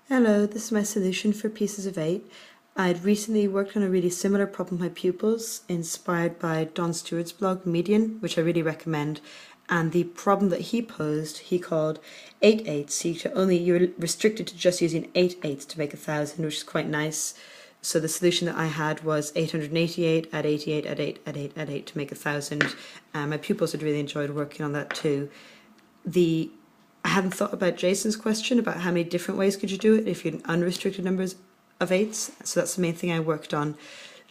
Hello, this is my solution for pieces of 8. I'd recently worked on a really similar problem with my pupils, inspired by Don Stewart's blog Median, which I really recommend. And the problem that he posed, he called 8 eighths. You're restricted to just using 8 eighths to make 1,000, which is quite nice. So the solution that I had was 888, add 88, add 8, add 8, add 8 to make 1,000. My pupils had really enjoyed working on that too. I hadn't thought about Jason's question about how many different ways could you do it if you had unrestricted numbers of eights. So that's the main thing I worked on.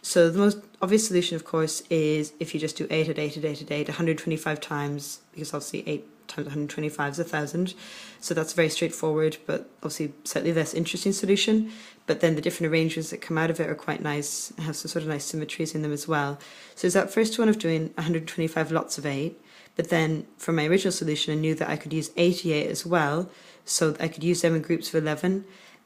So the most obvious solution, of course, is if you just do 8 at 8 at 8 at 8, 125 times, because obviously 8 times 125 is 1,000. So that's very straightforward, but obviously slightly less interesting solution. But then the different arrangements that come out of it are quite nice and have some sort of nice symmetries in them as well. So there's that first one of doing 125 lots of 8. But then for my original solution, I knew that I could use 88 as well, so I could use them in groups of 11.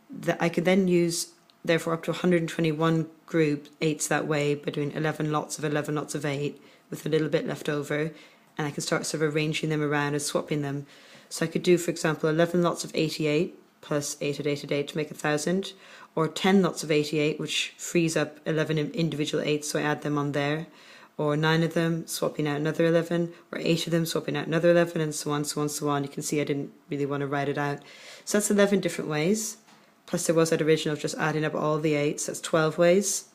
That I could then use, therefore, up to 121 group 8s that way by doing 11 lots of 11 lots of 8 with a little bit left over, and I can start sort of arranging them around and swapping them. So I could do, for example, 11 lots of 88 plus 8 at 8 at 8 to make 1,000, or 10 lots of 88, which frees up 11 individual 8s, so I add them on there. Or 9 of them, swapping out another 11, or 8 of them, swapping out another 11, and so on, so on, so on. You can see I didn't really want to write it out. So that's 11 different ways. Plus there was that original of just adding up all the 8s, that's 12 ways.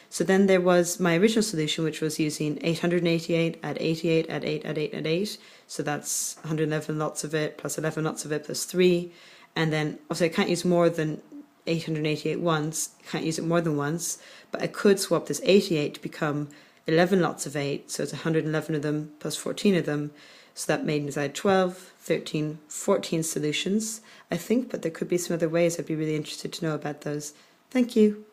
So then there was my original solution, which was using 888, add 88, add 8, add 8, add 8. So that's 111 lots of it, plus 11 lots of it, plus 3. And then, obviously I can't use more than 888 once, I can't use it more than once, but I could swap this 88 to become 11 lots of 8, so it's 111 of them plus 14 of them, so that made me 12, 13, 14 solutions, I think, but there could be some other ways. I'd be really interested to know about those. Thank you.